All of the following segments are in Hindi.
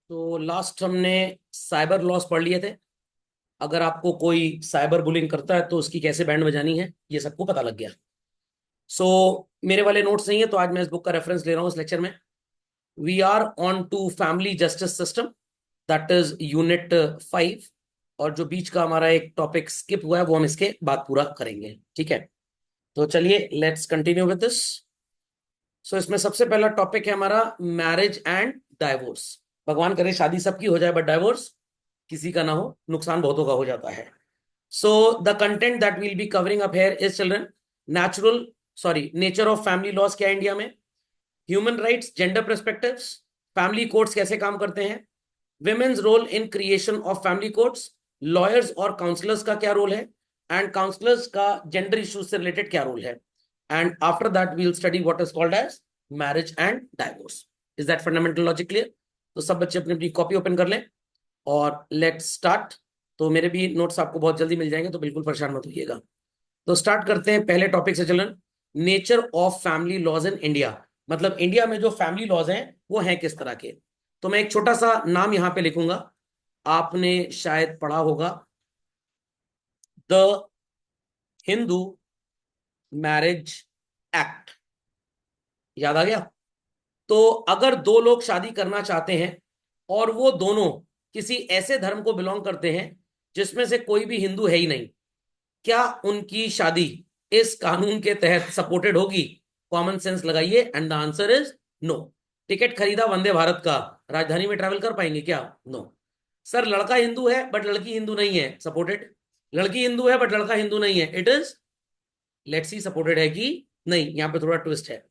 तो लास्ट हमने साइबर लॉस पढ़ लिए थे। अगर आपको कोई साइबर बुलिंग करता है तो उसकी कैसे बैंड बजानी है ये सबको पता लग गया। सो मेरे वाले नोट्स नहीं है तो आज मैं इस बुक का रेफरेंस ले रहा हूँ इस लेक्चर में। We are on to family justice system, that is unit 5। और जो बीच का हमारा एक टॉपिक स्किप हुआ है वो हम इसके बाद पूरा करेंगे, ठीक है। तो चलिए लेट्स कंटिन्यू विद दिस। सो इसमें सबसे पहला टॉपिक है हमारा मैरिज एंड डाइवोर्स। भगवान करे शादी सबकी हो जाए बट डाइवोर्स किसी का ना हो, नुकसान बहुतों का हो जाता है। So the content that will be covering up here is children natural sorry nature of family laws क्या है इंडिया में, human rights, gender perspectives, family courts कैसे काम करते हैं, women's role in creation of family courts, lawyers और काउंसलर्स का क्या रोल है, एंड काउंसलर्स का जेंडर इश्यूज से रिलेटेड क्या रोल है, and after that we will study what is called as marriage and divorce. Is that fundamental logic clear? तो सब बच्चे अपनी अपनी कॉपी ओपन कर लें और लेट्स स्टार्ट। तो मेरे भी नोट्स आपको बहुत जल्दी मिल जाएंगे तो बिल्कुल परेशान मत होइएगा। तो स्टार्ट करते हैं पहले टॉपिक से चलन, nature of family laws in India. मतलब इंडिया में जो फैमिली लॉज हैं वो हैं किस तरह के। तो मैं एक छोटा सा नाम यहां पे लिखूंगा, आपने शायद पढ़ा होगा, द हिंदू मैरिज एक्ट। याद आ गया? तो अगर दो लोग शादी करना चाहते हैं और वो दोनों किसी ऐसे धर्म को बिलोंग करते हैं जिसमें से कोई भी हिंदू है ही नहीं, क्या उनकी शादी इस कानून के तहत सपोर्टेड होगी? कॉमन सेंस लगाइए and the answer is no. Ticket खरीदा वंदे भारत का, राजधानी में ट्रैवल कर पाएंगे क्या? नो। सर लड़का हिंदू है बट लड़की हिंदू नहीं है, सपोर्टेड। लड़की हिंदू है बट लड़का हिंदू नहीं है, it is let's see supported है कि नहीं। यहां पे थोड़ा ट्विस्ट है।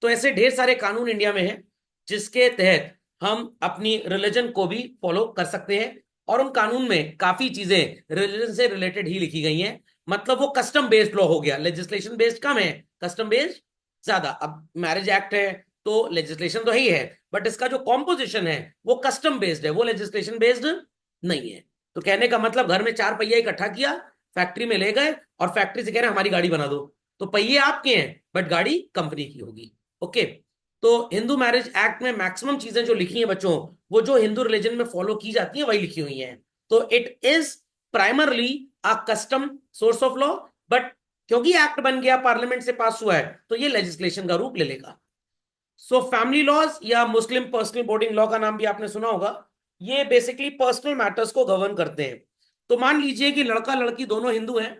तो ऐसे ढेर सारे कानून इंडिया में हैं जिसके तहत हम अपनी रिलीजन को भी फॉलो कर सकते हैं, और उन कानून में काफी चीजें रिलीजन से रिलेटेड ही लिखी गई हैं। मतलब वो कस्टम बेस्ड लॉ हो गया, लेजिस्लेशन बेस्ड कम है, कस्टम बेस्ड ज्यादा। अब मैरिज एक्ट है तो लेजिस्लेशन तो ही है, बट इसका जो कॉम्पोजिशन है वो कस्टम बेस्ड है, वो लेजिस्लेशन बेस्ड नहीं है। तो कहने का मतलब घर में चार पहिया इकट्ठा किया, फैक्ट्री में ले गए और फैक्ट्री से कह रहे हैं हमारी गाड़ी बना दो, तो पहिए आपके हैं बट गाड़ी कंपनी की होगी। ओके। तो हिंदू मैरिज एक्ट में मैक्सिमम चीजें जो लिखी हैं बच्चों, वो जो हिंदू रिलीजन में फॉलो की जाती है वही लिखी हुई हैं। तो it is primarily a custom source of law, but क्योंकि एक्ट बन गया, पार्लियामेंट से पास हुआ है, तो ये लेजिस्लेशन का रूप ले लेगा। सो फैमिली लॉज या मुस्लिम पर्सनल बोर्डिंग लॉ का नाम भी आपने सुना होगा। ये बेसिकली पर्सनल मैटर्स को गवर्न करते हैं। तो मान लीजिए कि लड़का लड़की दोनों हिंदू हैं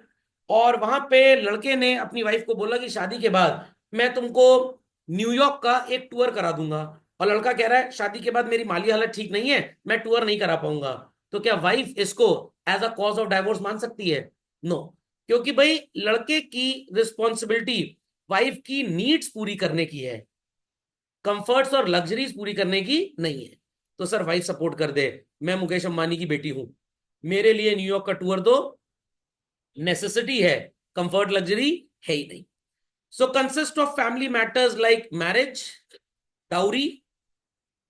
और वहां पे लड़के ने अपनी वाइफ को बोला कि शादी के बाद मैं तुमको न्यूयॉर्क का एक टूर करा दूंगा, और लड़का कह रहा है शादी के बाद मेरी माली हालत ठीक नहीं है, मैं टूर नहीं करा पाऊंगा। तो क्या वाइफ इसको as a cause of divorce मान सकती है? नो। क्योंकि भाई लड़के की रिस्पॉन्सिबिलिटी वाइफ की नीड्स पूरी करने की है, कंफर्ट्स और लग्जरीज पूरी करने की नहीं है। तो सर वाइफ सपोर्ट कर दे, मैं मुकेश अंबानी की बेटी हूं, मेरे लिए न्यूयॉर्क का टूर तो नेसेसिटी है, कंफर्ट लग्जरी है ही नहीं। So consist of family matters like marriage, dowry,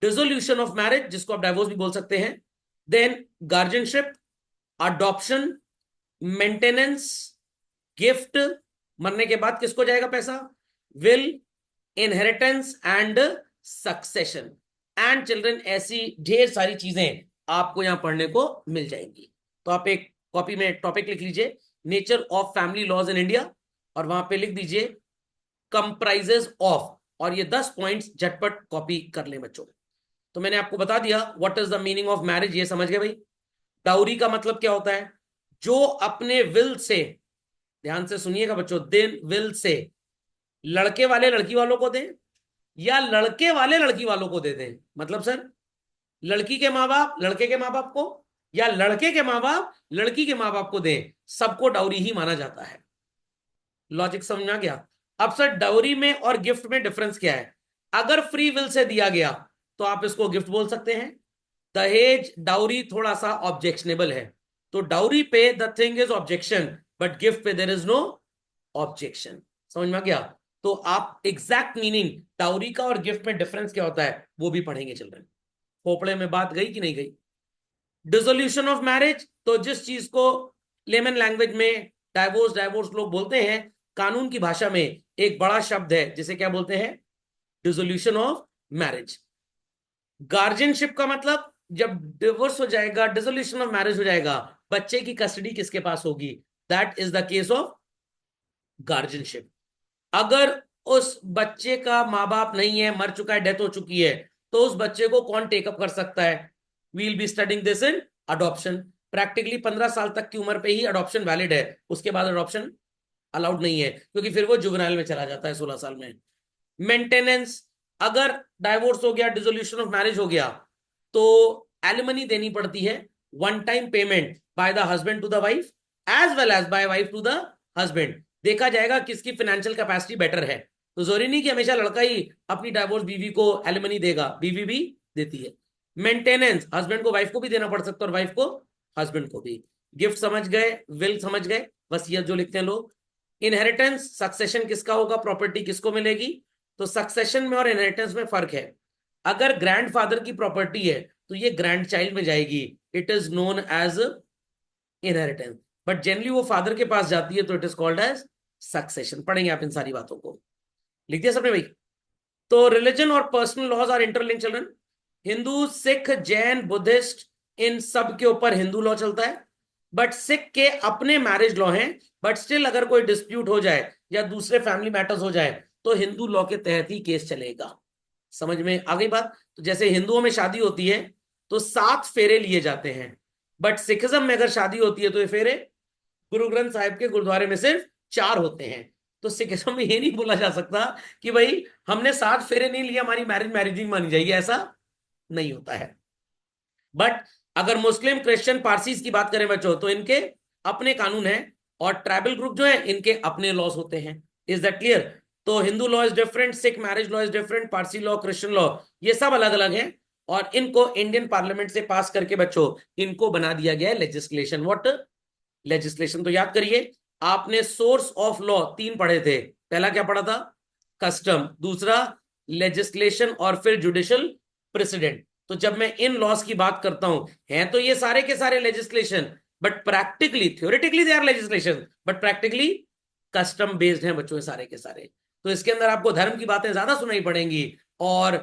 dissolution of marriage जिसको आप डाइवोर्स भी बोल सकते हैं, then guardianship, adoption, maintenance, gift, मरने के बाद किसको जाएगा पैसा, will, inheritance and succession and children. ऐसी ढेर सारी चीजें आपको यहां पढ़ने को मिल जाएंगी। तो आप एक कॉपी में टॉपिक लिख लीजिए, nature of family laws in India, और वहां पे लिख दीजिए कंप्राइजेस ऑफ, और ये 10 पॉइंट्स झटपट कॉपी कर लें बच्चों। तो मैंने आपको बता दिया what is the meaning of marriage, ये समझ गए भाई। डाउरी का मतलब क्या होता है? जो अपने विल से, ध्यान से सुनिएगा बच्चों, दिन विल से लड़के वाले लड़की वालों को दें या लड़के वाले लड़की वालों को दे दें। मतलब सर लड़की के माँ बाप लड़के के माँ बाप को, या लड़के के माँ बाप लड़की के माँ बाप को दें, सबको डाउरी ही माना जाता है। लॉजिक समझ में आ गया? अब सर डाउरी में और गिफ्ट में डिफरेंस क्या है? अगर फ्री विल से दिया गया तो आप इसको गिफ्ट बोल सकते हैं। दहेज डाउरी थोड़ा सा ऑब्जेक्शनेबल है, तो डाउरी पे the thing is objection, but gift पे देर इज नो ऑब्जेक्शन। समझ में आ गया? तो आप एग्जैक्ट मीनिंग डाउरी का और गिफ्ट में डिफरेंस क्या होता है वो भी पढ़ेंगे चिल्ड्रन। खोपड़े में बात गई कि नहीं गई? डिसोल्यूशन ऑफ मैरिज, तो जिस चीज को लेमन लैंग्वेज में डाइवोर्स डाइवोर्स लोग बोलते हैं, कानून की भाषा में एक बड़ा शब्द है जिसे क्या बोलते हैं? Dissolution of marriage. गार्जियनशिप का मतलब जब डिवोर्स हो जाएगा, डिसोल्यूशन ऑफ मैरिज हो जाएगा, बच्चे की कस्टडी किसके पास होगी? That is the case of guardianship. अगर उस बच्चे का माँ बाप नहीं है, मर चुका है, डेथ हो चुकी है, तो उस बच्चे को कौन टेकअप कर सकता है? We'll be studying this in adoption. Practically 15 साल तक की उम्र पे ही अडॉप्शन वैलिड है, उसके बाद अडॉप्शन अलाउड नहीं है, क्योंकि फिर वो जुवेनाइल में चला जाता है 16 साल में। मेंटेनेंस, अगर डाइवोर्स हो गया, डिसोल्यूशन ऑफ मैरिज हो गया, तो एलिमनी देनी पड़ती है, one time payment by the husband to the wife as well as by wife to the husband. देखा जाएगा किसकी फाइनेंशियल कैपेसिटी बेटर है। तो जरूरी नहीं कि हमेशा लड़का ही अपनी डाइवोर्स बीवी को एलिमनी देगा, बीवी भी देती है। मेंटेनेंस हस्बैंड को वाइफ को भी देना पड़ सकता है और वाइफ को हस्बैंड को भी। गिफ्ट समझ गए, विल समझ गए, वसीयत जो लिखते हैं लोग। इनहेरिटेंस, सक्सेशन किसका होगा, प्रॉपर्टी किसको मिलेगी? तो सक्सेशन में और इनहेरिटेंस में फर्क है। अगर ग्रैंडफादर की प्रॉपर्टी है तो ये ग्रैंड चाइल्ड में जाएगी, it is known as inheritance. But generally वो फादर के पास जाती है तो it is called as succession. पढ़ेंगे आप इन सारी बातों को, लिख दिया सबने भाई? तो रिलीजन और personal laws are interlink children. Hindu, Sikh, Jain, Buddhist, इन सब के ऊपर हिंदू लॉ चलता है। बट सिख के अपने मैरिज लॉ हैं, बट स्टिल अगर कोई डिस्प्यूट हो जाए या दूसरे फैमिली मैटर्स हो जाए तो हिंदू लॉ के तहत ही केस चलेगा। समझ में आ गई बात? तो जैसे हिंदुओं में शादी होती है तो 7 फेरे लिए जाते हैं, बट सिखिज्म में अगर शादी होती है तो ये फेरे गुरु ग्रंथ साहिब के गुरुद्वारे में सिर्फ 4 होते हैं। तो सिखिज्म में ये नहीं बोला जा सकता कि भाई हमने 7 फेरे नहीं लिए, हमारी मैरिज मैरिज ही मानी जाएगी, ऐसा नहीं होता है। बट अगर मुस्लिम, क्रिश्चियन, पारसीज की बात करें बच्चों, तो इनके अपने कानून हैं, और ट्राइबल ग्रुप जो है इनके अपने लॉज होते हैं। Is that clear? तो Hindu law is different, Sikh marriage law is different, Parsi law, Christian law, ये सब अलग अलग हैं। और इनको इंडियन पार्लियामेंट से पास करके बच्चों इनको बना दिया गया है लेजिस्लेशन। व्हाट? लेजिस्लेशन। तो याद करिए, आपने सोर्स ऑफ लॉ 3 पढ़े थे। पहला क्या पढ़ा था? कस्टम। दूसरा लेजिस्लेशन, और फिर जुडिशियल प्रेसिडेंट। तो जब मैं इन लॉस की बात करता हूं, हैं तो ये सारे के सारे legislation, but practically, theoretically they are legislation, but practically custom based हैं बच्चों, सारे के सारे। तो इसके अंदर आपको धर्म की बातें ज्यादा सुनाई पड़ेंगी और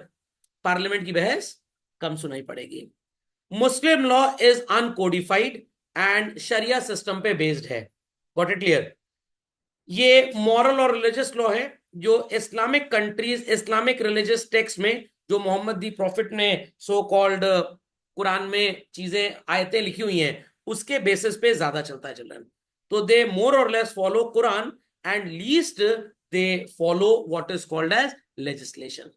पार्लियामेंट की बहस कम सुनाई पड़ेगी। Muslim law is uncodified and शरिया सिस्टम पे बेस्ड है। Got it clear? ये मॉरल और रिलीजियस लॉ है जो Islamic countries, Islamic religious text में जो मोहम्मद दी प्रॉफिट ने सो कॉल्ड कुरान में चीजें, आयतें लिखी हुई हैं, उसके बेसिस पे ज्यादा चलता है चिल्ड्रन। तो दे मोर और लेस फॉलो कुरान and least they follow what is called as legislation.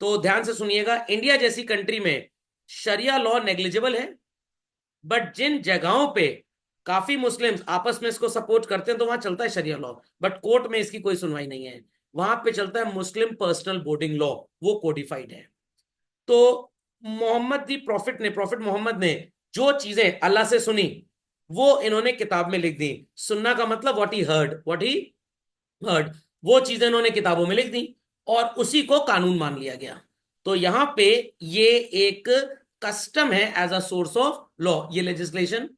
तो ध्यान से सुनिएगा, इंडिया जैसी कंट्री में शरिया लॉ नेग्लिजिबल है, बट जिन जगहों पे काफी मुस्लिम्स आपस में इसको सपोर्ट करते हैं तो वहां चलता है शरिया लॉ, बट कोर्ट में इसकी कोई सुनवाई नहीं है। वहां पे चलता है मुस्लिम पर्सनल बोर्डिंग लॉ, वो कोडिफाइड है। तो मोहम्मद दी प्रॉफिट ने, प्रॉफिट मोहम्मद ने जो चीजें अल्लाह से सुनी वो इन्होंने किताब में लिख दी। सुनना का मतलब what he heard, what he heard, वो चीजें इन्होंने किताबों में लिख दी और उसी को कानून मान लिया गया। तो यहां पे ये एक कस्टम है as a source of law, ये लेजिस्लेशन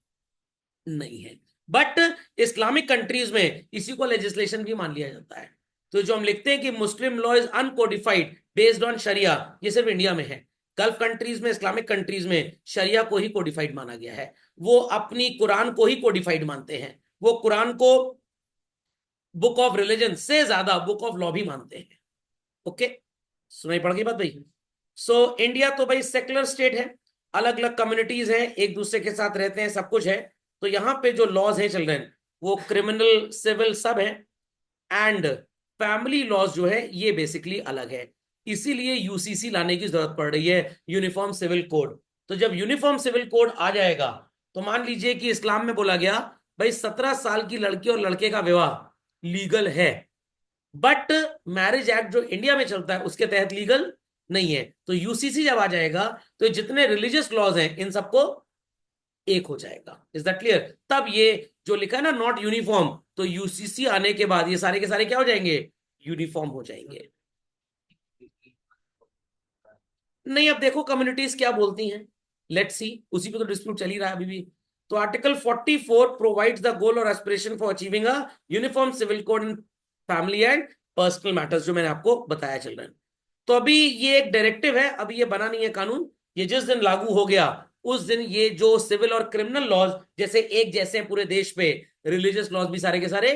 नहीं है। बट इस्लामिक कंट्रीज में इसी को लेजिस्लेशन भी मान लिया जाता है। तो जो हम लिखते हैं कि Muslim law is uncodified based on sharia, ये सिर्फ इंडिया में है। गल्फ कंट्रीज में, इस्लामिक कंट्रीज में शरिया को ही कोडिफाइड माना गया है। वो अपनी कुरान को ही कोडिफाइड मानते हैं, वो कुरान को बुक ऑफ रिलीजन से ज्यादा बुक ऑफ लॉ भी मानते हैं। ओके, सुनाई पड़ गई बात भाई? सो इंडिया तो भाई सेकुलर स्टेट है, अलग अलग कम्युनिटीज हैं, एक दूसरे के साथ रहते हैं, सब कुछ है। तो यहाँ पे जो लॉज हैं चिल्ड्रन, वो क्रिमिनल, सिविल सब है। एंड फैमिली लॉज जो है ये बेसिकली अलग है। इसीलिए यूसीसी लाने की जरूरत पड़ रही है, यूनिफॉर्म सिविल कोड। तो जब यूनिफॉर्म सिविल कोड आ जाएगा तो मान लीजिए कि इस्लाम में बोला गया भाई 17 साल की लड़की और लड़के का विवाह लीगल है, बट मैरिज एक्ट जो इंडिया में चलता है उसके तहत लीगल नहीं है। तो यूसीसी जब आ जाएगा तो जितने रिलीजियस लॉज हैं इन सबको एक हो जाएगा। Is that clear? तब ये जो लिखा है ना नॉट यूनिफॉर्म, तो यूसीसी आने के बाद ये सारे के सारे क्या हो जाएंगे? यूनिफॉर्म हो जाएंगे। नहीं, अब देखो कम्युनिटीज क्या बोलती हैं, लेट्स सी, उसी पे तो डिस्प्यूट चल ही रहा है अभी भी। तो आर्टिकल 44 प्रोवाइड्स द गोल और aspiration for achieving a uniform civil code in family and personal matters, जो मैंने आपको बताया चल रहा है। तो अभी ये एक डायरेक्टिव है, अभी ये बना नहीं है कानून, ये जिस दिन लागू हो गया उस दिन ये जो सिविल और क्रिमिनल लॉज जैसे एक जैसे हैं पूरे देश पे, रिलीजियस लॉज भी सारे के सारे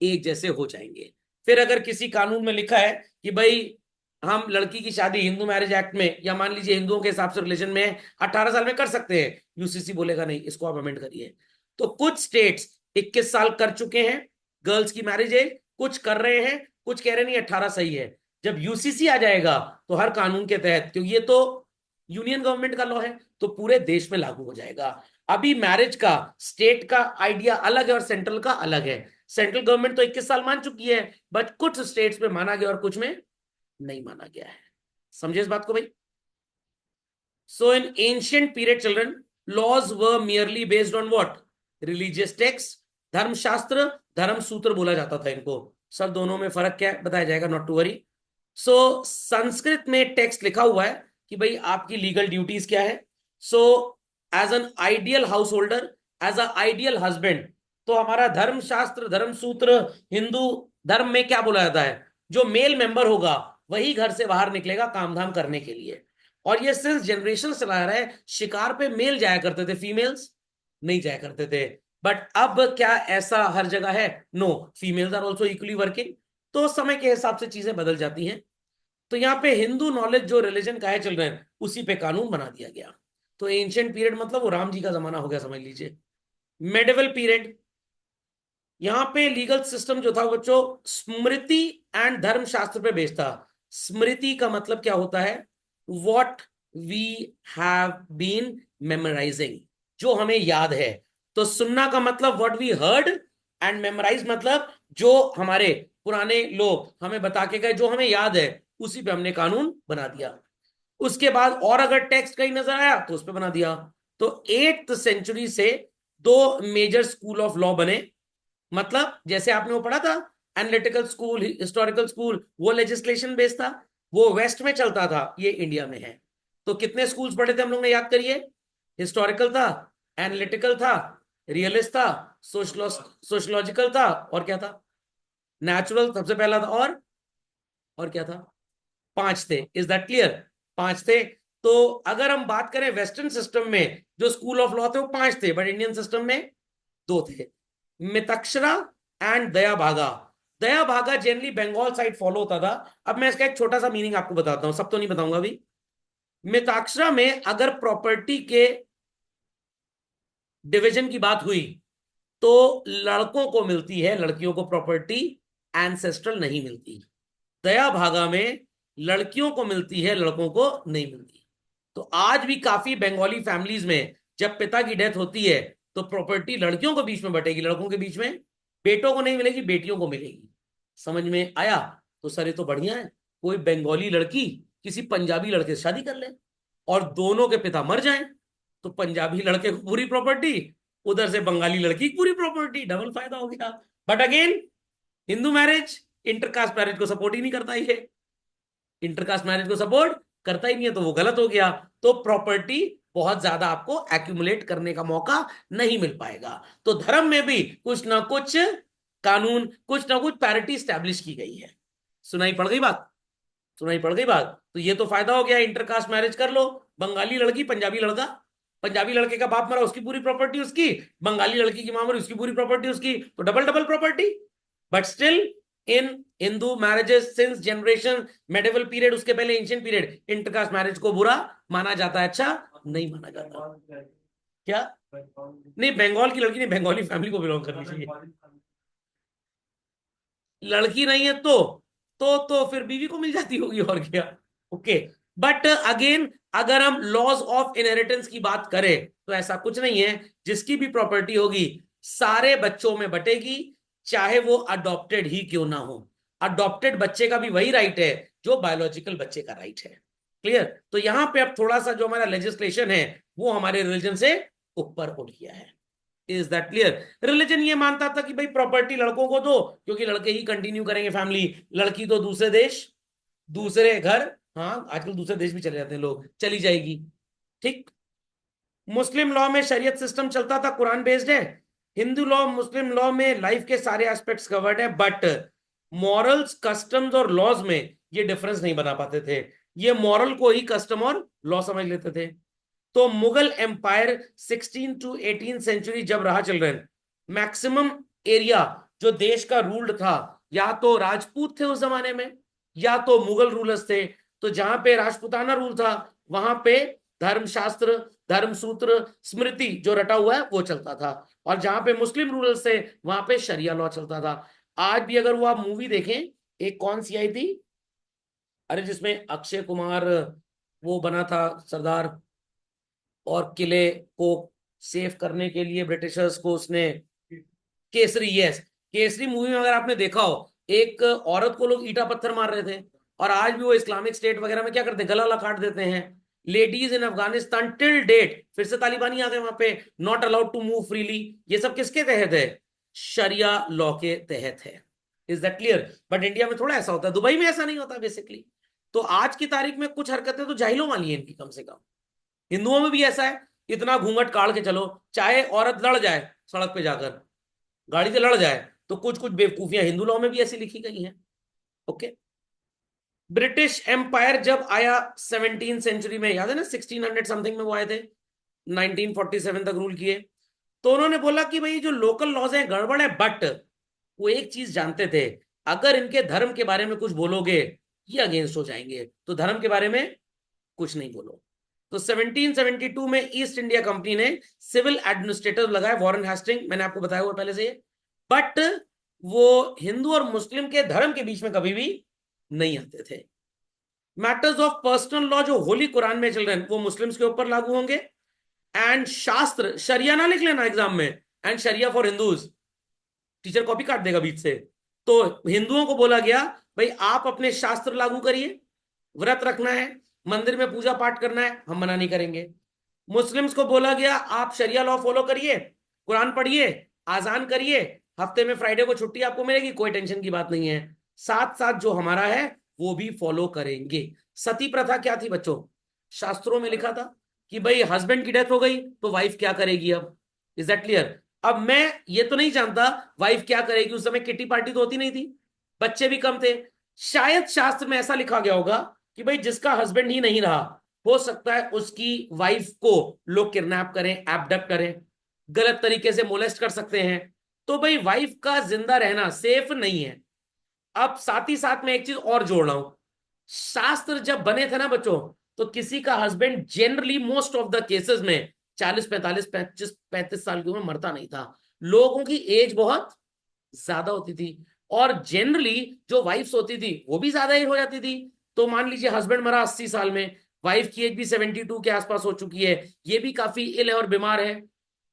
एक जैसे हो जाएंगे। फिर अगर किसी कानून में लिखा है कि भाई हम लड़की की शादी हिंदू मैरिज एक्ट में या मान लीजिए हिंदुओं के हिसाब से रिलीजन में 18 साल में कर सकते हैं, यूसीसी बोलेगा नहीं, इसको आप अमेंड करिए। तो कुछ स्टेट्स 21 साल कर चुके हैं गर्ल्स की मैरिज एज, कुछ कर रहे हैं, कुछ कह रहे नहीं 18 सही है। जब यूसीसी आ जाएगा तो हर कानून के तहत, क्योंकि ये तो यूनियन गवर्नमेंट का लॉ है, तो पूरे देश में लागू हो जाएगा। अभी मैरिज का स्टेट का आइडिया अलग है और सेंट्रल का अलग है। सेंट्रल गवर्नमेंट तो 21 साल मान चुकी है, बट कुछ स्टेट्स में माना गया और कुछ में नहीं माना गया है। समझे इस बात को भाई? So in ancient period children, laws were merely based on what? Religious text, Dharmashastra, धर्म सूत्र बोला जाता था इनको। सब दोनों में फर्क क्या है बताया जाएगा, नॉट टू वरी। सो संस्कृत में टेक्स्ट लिखा हुआ है कि भाई आपकी लीगल ड्यूटीज क्या है। So as an ideal householder, as a ideal husband, तो हमारा धर्मशास्त्र धर्म सूत्र हिंदू धर्म में क्या बोला जाता है, जो मेल मेंबर होगा वही घर से बाहर निकलेगा काम धाम करने के लिए। और ये सिंस जनरेशन चला रहा है, शिकार पे मेल जाया करते थे, फीमेल्स नहीं जाया करते थे। बट अब क्या ऐसा हर जगह है? No, females are also equally working. तो समय के हिसाब से चीजें बदल जाती हैं। तो यहाँ पे हिंदू नॉलेज जो रिलीजन का है चिल्ड्रन, उसी पे कानून बना दिया गया। तो एंशियंट पीरियड मतलब वो राम जी का जमाना हो गया समझ लीजिए। मेडिवल पीरियड, यहाँ पे लीगल सिस्टम जो था बच्चों स्मृति एंड धर्मशास्त्र पे बेस्ड था। स्मृति का मतलब क्या होता है? What we have been memorising, जो हमें याद है। तो सुनना का मतलब what we heard, and memorise मतलब जो हमारे पुराने लोग हमें बता के गए, जो हमें याद है उसी पे हमने कानून बना दिया। उसके बाद और अगर टेक्स्ट कहीं नजर आया तो उस पर बना दिया। तो 8th सेंचुरी से दो मेजर स्कूल ऑफ लॉ बने। मतलब जैसे आपने वो पढ़ा था एनालिटिकल स्कूल, हिस्टोरिकल स्कूल, वो लेजिस्लेशन बेस्ड था, वो वेस्ट में चलता था, ये इंडिया में है। तो कितने स्कूल्स पढ़े थे हम लोग ने, याद करिए। हिस्टोरिकल था, एनालिटिकल था, रियलिस्ट था, सोशलॉजिकल था, और क्या था? नेचुरल सबसे पहला था, और क्या था? 5 थे। Is that clear? 5 थे। तो अगर हम बात करें वेस्टर्न सिस्टम में जो स्कूल ऑफ लॉ थे वो 5 थे, बट इंडियन सिस्टम में 2 थे, मिताक्षरा एंड दया भागा। दया भागा जनरली बंगाल साइड फॉलो होता था। अब मैं इसका एक छोटा सा मीनिंग आपको बताता हूं, सब तो नहीं बताऊंगा अभी। मिताक्षरा में अगर प्रॉपर्टी के डिवीजन की बात हुई तो लड़कों को मिलती है, लड़कियों को प्रॉपर्टी एंसेस्ट्रल नहीं मिलती। दया भागा में लड़कियों को मिलती है, लड़कों को नहीं मिलती। तो आज भी काफी बंगाली फैमिलीज में जब पिता की डेथ होती है तो प्रॉपर्टी लड़कियों को बीच में बटेगी, लड़कों के बीच में। बेटों को नहीं मिलेगी, बेटियों को मिलेगी। समझ में आया? तो सर ये तो बढ़िया है, कोई बंगाली लड़की किसी पंजाबी लड़के से शादी कर ले और दोनों के पिता मर जाएं, तो पंजाबी लड़के को पूरी प्रॉपर्टी, उधर से बंगाली लड़की की पूरी प्रॉपर्टी, डबल फायदा हो गया। But again Hindu marriage intercaste marriage को सपोर्ट ही नहीं करता, ये इंटरकास्ट मैरिज को सपोर्ट करता ही नहीं है, तो वो गलत हो गया। तो प्रॉपर्टी बहुत ज्यादा आपको एक्यूमुलेट करने का मौका नहीं मिल पाएगा। तो धर्म में भी कुछ ना कुछ कानून, कुछ ना कुछ पैरिटी स्टैब्लिश की गई है। सुनाई पड़ गई बात? सुनाई पड़ गई बात? तो ये तो फायदा हो गया, इंटरकास्ट मैरिज कर लो, बंगाली लड़की पंजाबी लड़का, पंजाबी लड़के का बाप मरा उसकी पूरी प्रॉपर्टी उसकी, बंगाली लड़की की मां मरी उसकी पूरी प्रॉपर्टी उसकी, तो double double property. But still in Hindu marriages since generation medieval period, उसके पहले एंशियंट पीरियड, इंटरकास्ट मैरिज को बुरा माना जाता है, अच्छा नहीं माना जाता। क्या? नहीं, बंगाल की लड़की नहीं, बंगाली फैमिली को बिलोंग करनी चाहिए। लड़की नहीं है तो फिर बीवी को मिल जाती होगी, और क्या। ओके। बट अगेन अगर हम लॉज ऑफ इनहेरिटेंस की बात करें तो ऐसा कुछ नहीं है, जिसकी भी प्रॉपर्टी होगी सारे बच्चों में बटेगी, चाहे वो अडॉप्टेड ही क्यों ना हो। अडॉप्टेड बच्चे का भी वही राइट है जो बायोलॉजिकल बच्चे का राइट है। क्लियर? तो यहां पे अब थोड़ा सा जो हमारा लेजिस्लेशन है वो हमारे रिलीजन से ऊपर उठ गया है। Is that clear? रिलीजन ये मानता था कि भाई प्रॉपर्टी लड़कों को दो, क्योंकि लड़के ही कंटिन्यू करेंगे फैमिली, लड़की तो दूसरे देश दूसरे घर, हाँ आजकल दूसरे देश भी चले जाते हैं लोग, चली जाएगी। ठीक। मुस्लिम लॉ में शरीयत सिस्टम चलता था, कुरान बेस्ड है। हिंदू लॉ मुस्लिम लॉ में लाइफ के सारे एस्पेक्ट्स कवर्ड है, बट मॉरल्स कस्टम्स और लॉज में ये डिफरेंस नहीं बना पाते थे। ये मॉरल को ही कस्टम और लॉ समझ लेते थे। तो मुगल एम्पायर 16 टू 18 सेंचुरी जब रहा चिल्ड्रन, मैक्सिमम एरिया जो देश का रूल्ड था, या तो राजपूत थे उस जमाने में, या तो मुगल रूलर्स थे। तो जहां पे राजपूताना रूल था, वहां पे धर्मशास्त्र, धर्मसूत्र, स्मृति जो रटा हुआ है वो चलता था। और जहां पे मुस्लिम रूलर्स थे, वहां पे शरिया लॉ चलता था। आज भी अगर वो आप मूवी देखें, एक कौन सी आई थी, अरे जिसमें अक्षय कुमार वो बना था सरदार, और किले को सेव करने के लिए ब्रिटिशर्स को उसने, केसरी, यस, केसरी मूवी में अगर आपने देखा हो, एक औरत को लोग ईटा पत्थर मार रहे थे, और आज भी वो इस्लामिक स्टेट वगैरह में क्या करते हैं, गला वला काट देते हैं। Ladies in Afghanistan till date, फिर से तालिबानी आ गए वहां पे, not allowed to move freely. ये सब किसके तहत है, शरिया लॉ के तहत है। Is that clear? But India में थोड़ा ऐसा होता है, दुबई में ऐसा नहीं होता बेसिकली। तो आज की तारीख में कुछ हरकतें तो जाहिलों वाली हैं इनकी, कम से कम। हिंदुओं में भी ऐसा है, इतना घूंघट काट के चलो, चाहे औरत लड़ जाए सड़क पे जाकर, गाड़ी से लड़ जाए, तो कुछ कुछ बेवकूफियां हिंदू लॉ में भी ऐसी लिखी गई हैं। ओके। ब्रिटिश एम्पायर जब आया 17 सेंचुरी में, याद है ना, 1600 समथिंग में वो आए थे, 1947 तक रूल किए। तो उन्होंने बोला कि भाई जो लोकल लॉज हैं गड़बड़ है, बट वो एक चीज जानते थे, अगर इनके धर्म के बारे में कुछ बोलोगे ये अगेंस्ट हो जाएंगे, तो धर्म के बारे में कुछ नहीं बोलो। तो 1772 में ईस्ट इंडिया कंपनी ने सिविल एडमिनिस्ट्रेटर लगाए, वॉरेन हेस्टिंग, मैंने आपको बताया हुआ पहले से। बट वो हिंदू और मुस्लिम के धर्म के बीच में कभी भी नहीं आते थे। मैटर्स ऑफ पर्सनल लॉ जो होली कुरान में चल रहे हैं वो मुस्लिम्स के ऊपर लागू होंगे। एंड शास्त्र, शरिया ना लिख लेना एग्जाम में, एंड शरिया फॉर हिंदूज, टीचर कॉपी काट देगा बीच से। तो हिंदुओं को बोला गया भाई आप अपने शास्त्र लागू करिए, व्रत रखना है, मंदिर में पूजा पाठ करना है, हम मना नहीं करेंगे। मुस्लिम्स को बोला गया आप शरिया लॉ फॉलो करिए, कुरान पढ़िए, आजान करिए, हफ्ते में फ्राइडे को छुट्टी आपको मिलेगी, कोई टेंशन की बात नहीं है, साथ साथ जो हमारा है वो भी फॉलो करेंगे। सती प्रथा क्या थी बच्चों, शास्त्रों में लिखा था कि भाई हस्बैंड की डेथ हो गई तो वाइफ क्या करेगी अब। Is that clear? अब मैं ये तो नहीं जानता वाइफ क्या करेगी, उस समय किटी पार्टी तो होती नहीं थी, बच्चे भी कम थे। शायद शास्त्र में ऐसा लिखा गया होगा कि भाई जिसका हस्बैंड ही नहीं रहा, हो सकता है उसकी वाइफ को लोग किडनैप करें, एब्डक्ट करें, गलत तरीके से मोलेस्ट कर सकते हैं। तो भाई वाइफ का जिंदा रहना सेफ नहीं है। अब साथ ही साथ में एक चीज और जोड़ रहा हूं, शास्त्र जब बने थे ना बच्चों, तो किसी का husband generally most of the cases में 40 45 25 35 साल की उम्र मरता नहीं था, लोगों की एज बहुत ज्यादा होती थी। और जनरली जो वाइफ्स होती थी वो भी ज्यादा एज हो जाती थी। तो मान लीजिए हस्बैंड मरा 80 साल में, वाइफ की एज भी 72 के आसपास हो चुकी है, ये भी काफी इल है और बीमार है।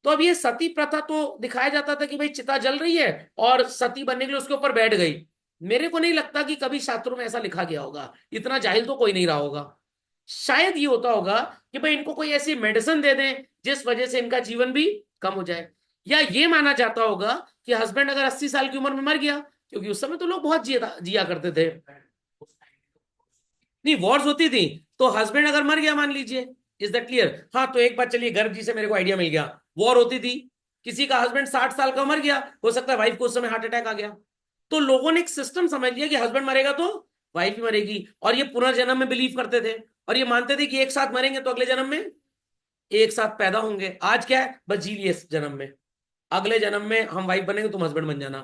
तो अब ये सती प्रथा तो दिखाया जाता था कि भाई चिता जल रही है और सती बनने के लिए उसके ऊपर बैठ गई। मेरे को नहीं लगता कि कभी शास्त्रों में ऐसा लिखा गया होगा, इतना जाहिल तो कोई नहीं रहा होगा। शायद ये होता होगा कि भाई इनको कोई ऐसी मेडिसिन दे दें जिस वजह से इनका जीवन भी कम हो जाए, या ये माना जाता होगा कि हस्बैंड अगर 80 साल की उम्र में मर गया, क्योंकि उस समय तो लोग बहुत जिया करते थे, नहीं वॉर्स होती थी, तो हस्बैंड अगर मर गया मान लीजिए, इज दैट क्लियर? हाँ, तो एक बात चलिए गर्भ जी से मेरे को आइडिया मिल गया, वॉर होती थी, किसी का हस्बैंड 60 साल का मर गया, हो सकता है वाइफ को उस समय हार्ट अटैक आ गया, तो लोगों ने एक सिस्टम समझ लिया कि हस्बैंड मरेगा तो वाइफ भी मरेगी, और ये पुनर्जन्म में बिलीव करते थे, और ये मानते थे कि एक साथ मरेंगे तो अगले जन्म में एक साथ पैदा होंगे। आज क्या है, बस जी लिए इस जन्म में, अगले जन्म में हम वाइफ बनेंगे तुम हस्बैंड बन जाना,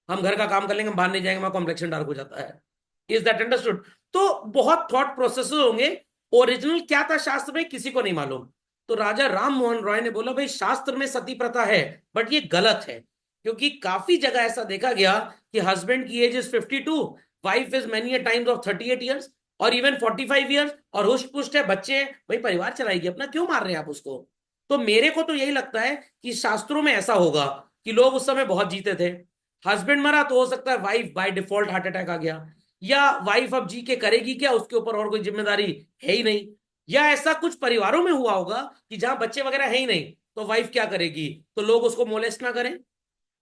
हम घर का काम कर लेंगे, हम बाहर नहीं जाएंगे, हमारा कॉम्प्लेक्शन डार्क हो जाता है। Is that understood? तो बहुत थॉट प्रोसेस होंगे। ओरिजिनल क्या था शास्त्र में किसी को नहीं मालूम। तो राजा राम मोहन रॉय ने बोला भाई शास्त्र में सती प्रथा है, बट ये गलत है, क्योंकि काफी जगह ऐसा देखा गया कि हस्बैंड की age is 52, wife is many times of 38 years और इवन 45 ईयर्स, और हुष्ट पुष्ट है, बच्चे हैं, भाई परिवार चलाएगी अपना, क्यों मार रहे हैं आप उसको। तो मेरे को तो यही लगता है कि शास्त्रों में ऐसा होगा कि लोग उस समय बहुत जीते थे, हस्बैंड मरा तो हो सकता है wife by default heart attack आ गया, या वाइफ अब जी के करेगी क्या, उसके ऊपर और कोई जिम्मेदारी है ही नहीं, या ऐसा कुछ परिवारों में हुआ होगा कि जहां बच्चे वगैरह है ही नहीं, तो वाइफ क्या करेगी, तो लोग उसको मोलेस्ट ना करें,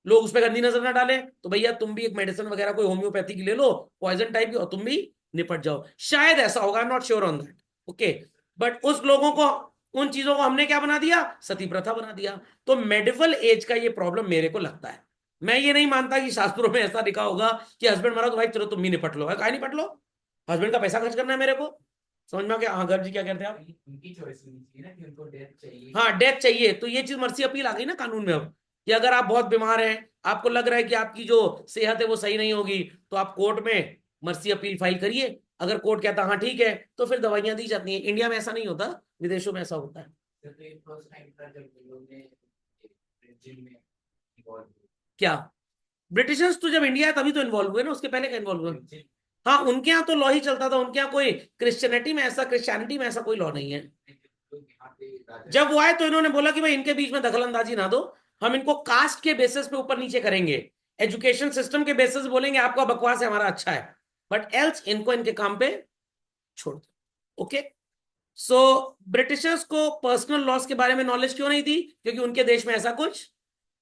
लोग उस पर गंदी नजर ना डालें, तो भैया तुम भी एक मेडिसिन वगैरह कोई होम्योपैथी की ले लो, पॉइजन टाइप की, और तुम भी निपट जाओ। शायद ऐसा होगा, not sure on that. Okay. But उस लोगों को, उन चीजों को हमने क्या बना दिया, सती प्रथा बना दिया। तो मेडिवल एज का ये प्रॉब्लम मेरे को लगता है। मैं ये नहीं मानता कि शास्त्रों में ऐसा लिखा होगा कि हस्बैंड मरा तो भाई चलो तुम भी निपट लो, कहा निपट लो, हस्बैंड का पैसा खर्च करना है मेरे को, समझ में आ गया? हाँ गर्ग जी क्या कहते हैं आप? उनकी चॉइस होनी चाहिए ना कि उनको डेथ चाहिए। हाँ डेथ चाहिए, तो ये चीज मर्सी अपील आ गई ना कानून में अब, कि अगर आप बहुत बीमार हैं, आपको लग रहा है कि आपकी जो सेहत है वो सही नहीं होगी, तो आप कोर्ट में मर्सी अपील फाइल करिए। अगर कोर्ट कहता हाँ ठीक है, तो फिर दवाइयां दी जाती हैं। इंडिया में ऐसा नहीं होता, विदेशों में ऐसा होता है। तो ये फर्स्ट टाइम था जब ये लोग ने जिम में इन्वॉल्व क्या? ब्रिटिशर्स तो जब इंडिया है तभी तो इन्वॉल्व हुए ना, उसके पहले क्या इन्वॉल्व हुए? हुए। हाँ उनके यहाँ तो लॉ ही चलता था, उनके यहाँ कोई क्रिश्चियनिटी में ऐसा कोई लॉ नहीं है। यहाँ पे राजा जब वो आए तो इन्होंने बोला कि भाई इनके बीच में दखल अंदाजी ना दो, हम इनको कास्ट के बेसिस पे ऊपर नीचे करेंगे, एजुकेशन सिस्टम के बेसिस बोलेंगे आपका बकवास है हमारा अच्छा है, बट एल्स इनको इनके काम पे छोड़ दो। ओके। सो ब्रिटिशर्स को पर्सनल लॉस के बारे में नॉलेज क्यों नहीं थी? क्योंकि उनके देश में ऐसा कुछ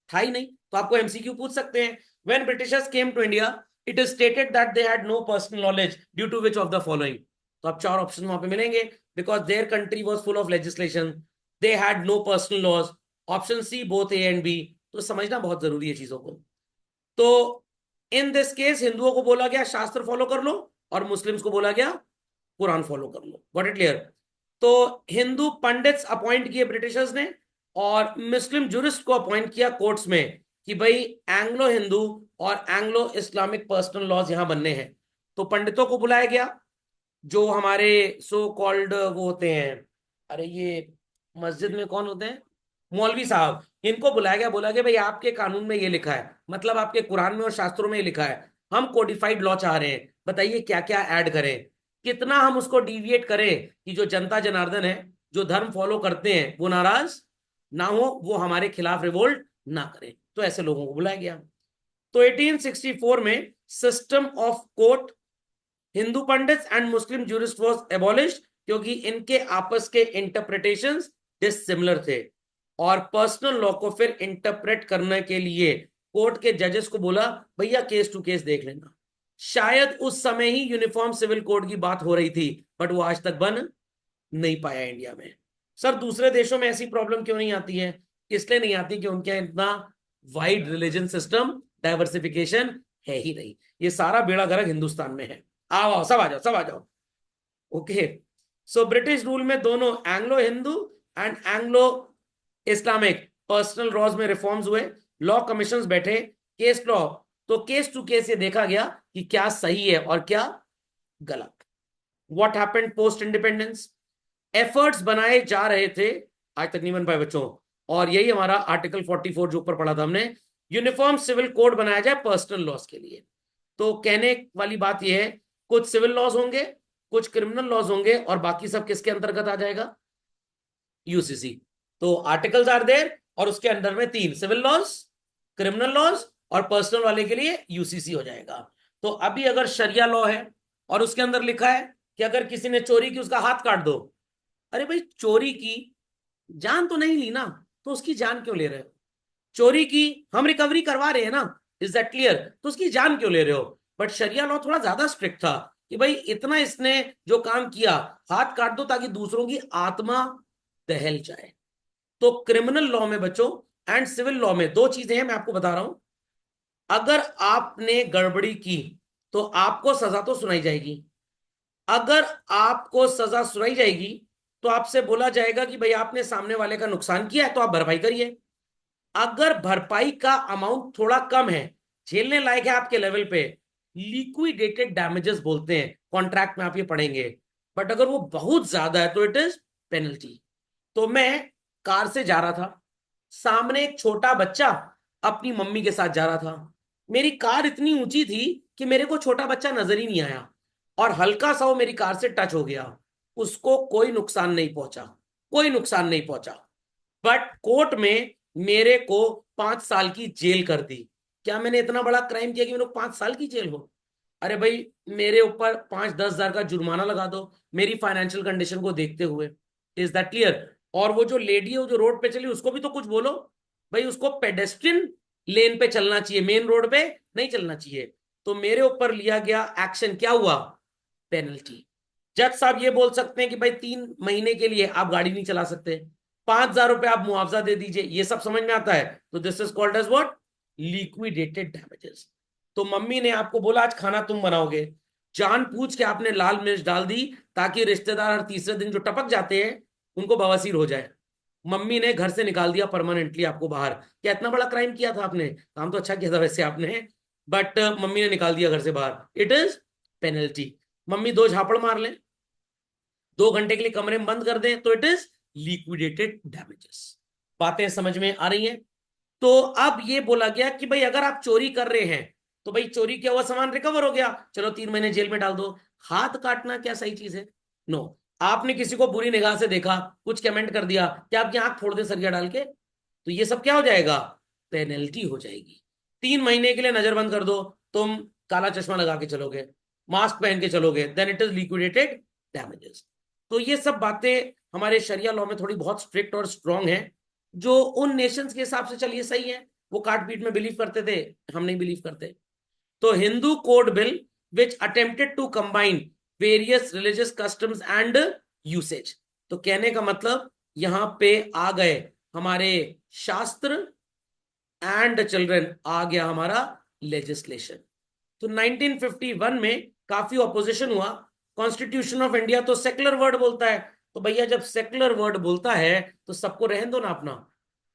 था ही नहीं। तो आपको एमसीक्यू पूछ सकते हैं, when Britishers came to India it is stated that they had no personal knowledge due to which of the following. तो आप चार ऑप्शन वहां पे मिलेंगे, because their country was full of legislation, they had no personal laws, option C both A and B. तो समझना बहुत जरूरी है चीजों को। तो इन दिस केस हिंदुओं को बोला गया शास्त्र फॉलो कर लो, और मुस्लिम्स को बोला गया कुरान फॉलो कर लो। Got it clear? तो हिंदू पंडित्स अपॉइंट किए ब्रिटिशर्स ने, और मुस्लिम जुरिस्ट को अपॉइंट किया कोर्ट्स में, कि भाई एंग्लो हिंदू और एंग्लो इस्लामिक पर्सनल लॉज यहां बनने हैं। तो पंडितों को बुलाया गया, जो हमारे सो कॉल्ड वो होते हैं, अरे ये मस्जिद में कौन होते हैं, मौलवी साहब, इनको बुलाया गया। बोला गया भाई आपके कानून में ये लिखा है, मतलब आपके कुरान में और शास्त्रों में ये लिखा है, हम कोडिफाइड लॉ चाह रहे हैं, बताइए क्या क्या ऐड करें, कितना हम उसको डिविएट करें कि जो जनता जनार्दन है, जो धर्म फॉलो करते हैं वो नाराज ना हो, वो हमारे खिलाफ रिवोल्ट ना करें। तो ऐसे लोगों को बुलाया गया। तो 1864 में system of court Hindu pandits and Muslim jurist was abolished, क्योंकि इनके आपस के इंटरप्रिटेशंस डिसिमिलर थे, और पर्सनल लॉ को फिर इंटरप्रेट करने के लिए कोर्ट के जजेस को बोला भैया केस टू केस देख लेना। शायद उस समय ही यूनिफॉर्म सिविल कोड की बात हो रही थी, बट वो आज तक बन नहीं पाया इंडिया में। सर दूसरे देशों में ऐसी प्रॉब्लम क्यों नहीं आती है? इसलिए नहीं आती कि उनके यहाँ इतना वाइड रिलीजन सिस्टम डाइवर्सिफिकेशन है ही नहीं। ये सारा बेड़ा गर्क हिंदुस्तान में है। आओ आओ सब आ जाओ, सब आ जाओ। ओके। सो ब्रिटिश रूल में दोनों Anglo Hindu and Anglo Islamic personal laws में रिफॉर्म्स हुए, लॉ कमीशंस बैठे, केस लॉ, तो केस टू केस ये देखा गया कि क्या सही है और क्या गलत। What happened post independence? Efforts बनाए जा रहे थे, आज तक नहीं बन पाए बच्चों, और यही हमारा आर्टिकल 44 जो ऊपर पढ़ा था हमने, यूनिफॉर्म सिविल कोड बनाया जाए पर्सनल लॉस के लिए। तो कहने वाली बात यह है, कुछ सिविल लॉज होंगे, कुछ क्रिमिनल लॉज होंगे, और बाकी सब किसके अंतर्गत आ जाएगा? यूसीसी। तो आर्टिकल्स आर देयर, और उसके अंडर में तीन सिविल लॉज, क्रिमिनल लॉज, और पर्सनल वाले के लिए यूसीसी हो जाएगा। तो अभी अगर शरिया लॉ है और उसके अंदर लिखा है कि अगर किसी ने चोरी की उसका हाथ काट दो, अरे भाई चोरी की जान तो नहीं ली ना, तो उसकी जान क्यों ले रहे हो? चोरी की हम रिकवरी करवा रहे हैं ना, इज दैट क्लियर? तो उसकी जान क्यों ले रहे हो? बट शरिया लॉ थोड़ा ज्यादा स्ट्रिक्ट था कि भाई इतना इसने जो काम किया, हाथ काट दो ताकि दूसरों की आत्मा दहल जाए। तो क्रिमिनल लॉ में बच्चों एंड सिविल लॉ में दो चीजें हैं, मैं आपको बता रहा हूं। अगर आपने गड़बड़ी की तो आपको सजा तो सुनाई जाएगी, अगर आपको सजा सुनाई जाएगी तो आपसे बोला जाएगा कि भाई आपने सामने वाले का नुकसान किया है तो आप भरपाई करिए। अगर भरपाई का अमाउंट थोड़ा कम है, झेलने लायक है आपके लेवल पे, लिक्विडेटेड डैमेजेस बोलते हैं, कॉन्ट्रैक्ट में आप ये पढ़ेंगे। बट अगर वो बहुत ज्यादा है तो इट इज पेनल्टी। तो मैं कार से जा रहा था, सामने एक छोटा बच्चा अपनी मम्मी के साथ जा रहा था, मेरी कार इतनी ऊंची थी कि मेरे को छोटा बच्चा नजर ही नहीं आया, और हल्का सा वो मेरी कार से टच हो गया, उसको कोई नुकसान नहीं पहुंचा, कोई नुकसान नहीं पहुंचा, बट कोर्ट में मेरे को 5 साल की जेल कर दी। क्या मैंने इतना बड़ा क्राइम किया कि मेरे को 5 साल की जेल हो? अरे भाई मेरे ऊपर 5-10 हजार का जुर्माना लगा दो, मेरी फाइनेंशियल कंडीशन को देखते हुए। Is that clear? और वो जो लेडी है वो जो रोड पे चली उसको भी तो कुछ बोलो, भाई उसको पेडेस्ट्रियन लेन पे चलना चाहिए, मेन रोड पे नहीं चलना चाहिए। तो मेरे ऊपर लिया गया एक्शन क्या हुआ? पेनल्टी। जज साहब ये बोल सकते हैं कि भाई 3 महीने के लिए आप गाड़ी नहीं चला सकते, 5,000 रुपए आप मुआवजा दे दीजिए, ये सब समझ में आता है। तो this is called as what? Liquidated damages. तो मम्मी ने आपको बोला आज खाना तुम बनाओगे, जानबूझ के आपने लाल मिर्च डाल दी ताकि रिश्तेदार हर तीसरे दिन जो टपक जाते हैं उनको बवासीर हो जाए। मम्मी ने घर से निकाल दिया परमानेंटली आपको बाहर। क्या इतना बड़ा क्राइम किया था आपने? काम तो अच्छा किया था वैसे आपने, बट मम्मी ने निकाल दिया घर से बाहर, इट इज पेनल्टी। मम्मी दो झापड़ मार लें, 2 घंटे के लिए कमरे में बंद कर दें, तो इट इज लिक्विडेटेड डैमेजेस। बातें समझ में आ रही हैं? तो अब ये बोला गया कि भाई अगर आप चोरी कर रहे हैं तो भाई चोरी किया हुआ सामान रिकवर हो गया, चलो 3 महीने जेल में डाल दो। हाथ काटना क्या सही चीज है? नो। आपने किसी को बुरी निगाह से देखा, कुछ कमेंट कर दिया, क्या आपकी आंख फोड़ दे सरिया डाल के? तो ये सब क्या हो जाएगा? पेनल्टी हो जाएगी। 3 महीने के लिए नजर बंद कर दो, तुम काला चश्मा लगा के चलोगे, मास्क पहन के चलोगे, then it is liquidated damages. तो ये सब बातें हमारे शरिया लॉ में थोड़ी बहुत स्ट्रिक्ट और स्ट्रांग है, जो उन नेशंस के हिसाब से चलिए सही है। वो काट पीट में बिलीव करते थे, हम नहीं बिलीव करते। तो Hindu code bill which attempted to combine various religious customs and usage. तो कहने का मतलब यहां पे आ गए हमारे शास्त्र एंड चिल्ड्रन, आ गया हमारा लेजिस्लेशन। तो 1951 में काफी ऑपोजिशन हुआ। कॉन्स्टिट्यूशन ऑफ इंडिया तो सेकुलर वर्ड बोलता है, तो भैया जब सेकुलर वर्ड बोलता है तो सबको रहने दो ना अपना।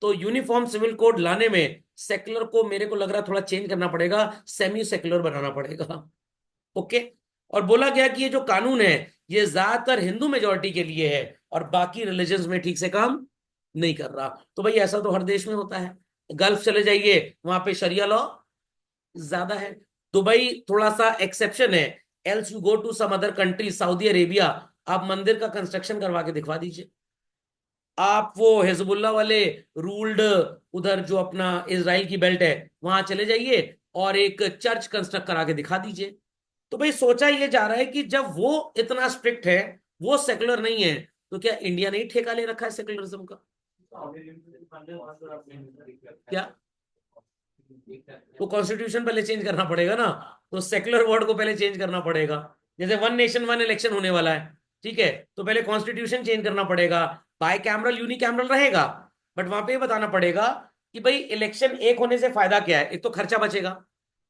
तो यूनिफॉर्म सिविल कोड लाने में सेकुलर को मेरे को लग रहा है थोड़ा चेंज करना पड़ेगा, सेमी सेकुलर बनाना पड़ेगा। ओके। और बोला गया कि ये जो कानून है ये ज्यादातर हिंदू मेजोरिटी के लिए है और बाकी रिलीजन्स में ठीक से काम नहीं कर रहा। तो भाई ऐसा तो हर देश में होता है। गल्फ चले जाइए, वहां पे शरिया लॉ ज्यादा है। दुबई थोड़ा सा एक्सेप्शन है, else you go to some other country, Saudi Arabia, आप मंदिर का कंस्ट्रक्शन करवा के दिखवा दीजिए। आप वो हिजबुल्ला वाले रूल्ड उधर जो अपना इजराइल की बेल्ट है वहां चले जाइए और एक चर्च कंस्ट्रक्ट करा के दिखा दीजिए। तो भाई सोचा ये जा रहा है कि जब वो इतना स्ट्रिक्ट है, वो सेकुलर नहीं है, तो क्या इंडिया ने ही ठेका ले रखा है सेकुलरिज्म का? क्या? तो कॉन्स्टिट्यूशन पहले चेंज करना पड़ेगा ना, तो सेकुलर वर्ड को पहले चेंज करना पड़ेगा। जैसे वन नेशन वन इलेक्शन होने वाला है, ठीक है, तो पहले कॉन्स्टिट्यूशन चेंज करना पड़ेगा। बाई कैमरल यूनिकैमरल रहेगा, बट वहां पे ये बताना पड़ेगा कि भाई इलेक्शन एक होने से फायदा क्या है। एक तो खर्चा बचेगा,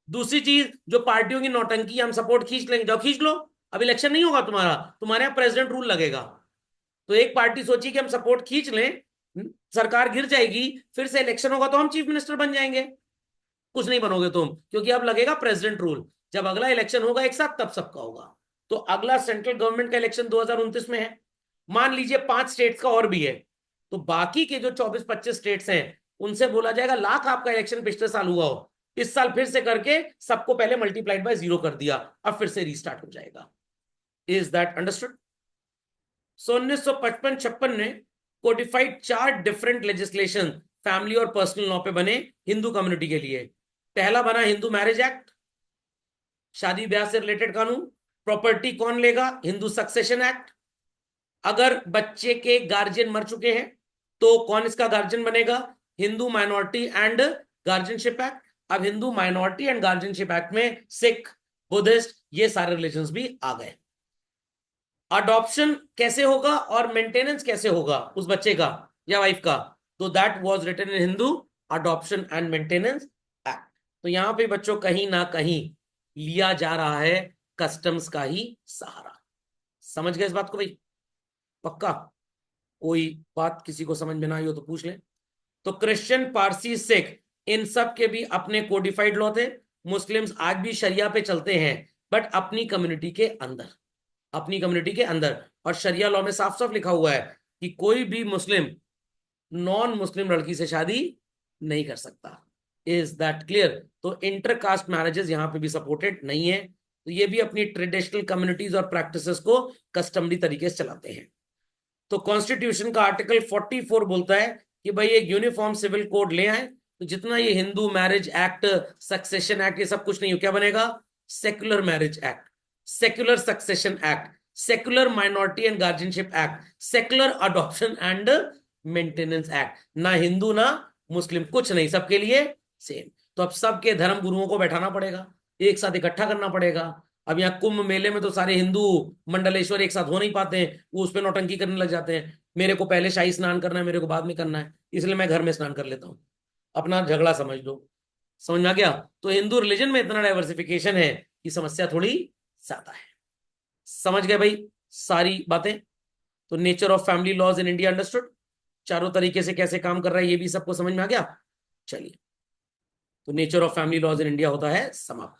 दूसरी चीज जो पार्टियों की नौटंकी, हम सपोर्ट खींच लेंगे, जाओ खींच लो, अब इलेक्शन नहीं होगा तुम्हारा, तुम्हारे यहाँ प्रेसिडेंट रूल लगेगा। तो एक पार्टी सोची कि हम सपोर्ट खींच लें, सरकार गिर जाएगी, फिर से इलेक्शन होगा तो हम चीफ मिनिस्टर बन जाएंगे। कुछ नहीं बनोगे तुम, क्योंकि अब लगेगा प्रेसिडेंट रूल। जब अगला इलेक्शन होगा एक साथ, तब सबका होगा। तो अगला सेंट्रल गवर्नमेंट का इलेक्शन 2029 में है। मान लीजिए 5 स्टेट्स का और भी है, तो बाकी के जो 24-25 स्टेट्स हैं उनसे बोला जाएगा लाख आपका इलेक्शन पिछले साल हुआ हो, इस साल फिर से करके सबको पहले मल्टीप्लाइड बाय 0 कर दिया, अब फिर से रीस्टार्ट हो जाएगा। Is that understood? सो 1955-56 ने कोडिफाइड 4 डिफरेंट लेजिस्लेशन फैमिली और पर्सनल लॉ पे बने हिंदू कम्युनिटी के लिए। पहला बना हिंदू मैरिज एक्ट, शादी ब्याह से रिलेटेड कानून। प्रॉपर्टी कौन लेगा, हिंदू सक्सेशन एक्ट। अगर बच्चे के गार्जियन मर चुके हैं तो कौन इसका गार्जियन बनेगा, Hindu minority and guardianship act. अब Hindu minority and guardianship act में सिख, बुद्धिस्ट, ये सारे रिलीजन्स भी आ गए। अडॉप्शन कैसे होगा और मेंटेनेंस कैसे होगा उस बच्चे का या वाइफ का, तो that was written in Hindu adoption and maintenance act. तो यहां पे बच्चों कहीं ना कहीं लिया जा रहा है कस्टम्स का ही सहारा। समझ गए इस बात को भाई? पक्का? कोई बात किसी को समझ में ना आई हो तो पूछ ले। तो क्रिश्चियन, पारसी, सिख, इन सब के भी अपने कोडिफाइड लॉ थे। मुस्लिम्स आज भी शरिया पे चलते हैं, बट अपनी कम्युनिटी के अंदर, अपनी कम्युनिटी के अंदर। और शरिया लॉ में साफ साफ लिखा हुआ है कि कोई भी मुस्लिम नॉन मुस्लिम लड़की से शादी नहीं कर सकता। Is that clear? तो इंटरकास्ट मैरिजेस यहां पे भी सपोर्टेड नहीं है। तो ये भी अपनी ट्रेडिशनल कम्युनिटीज और प्रैक्टिसेस को कस्टमरी तरीके से चलाते हैं। तो कॉन्स्टिट्यूशन का आर्टिकल 44 बोलता है कि भाई एक यूनिफॉर्म सिविल कोड ले आए, तो जितना ये Hindu marriage act, succession act, ये सब कुछ नहीं हो, क्या बनेगा? Secular marriage act, secular succession act, secular minority and guardianship act, secular adoption and maintenance act. ना हिंदू ना मुस्लिम, कुछ नहीं, सबके लिए सेम। तो अब सबके धर्म गुरुओं को बैठाना पड़ेगा, एक साथ इकट्ठा करना पड़ेगा। अब यहाँ कुंभ मेले में तो सारे हिंदू मंडलेश्वर एक साथ हो नहीं पाते हैं, वो उस पर नौटंकी करने लग जाते हैं, मेरे को पहले शाही स्नान करना है, मेरे को बाद में करना है, इसलिए मैं घर में स्नान कर लेता हूँ। अपना झगड़ा समझ लो। समझ में आ गया? तो हिंदू रिलीजन में इतना डाइवर्सिफिकेशन है कि समस्या थोड़ी से आता है। समझ गए भाई सारी बातें? तो nature of family laws in India understood, चारों तरीके से कैसे काम कर रहा है ये भी सबको समझ में आ गया। चलिए, तो nature of family laws in India होता है समाप्त।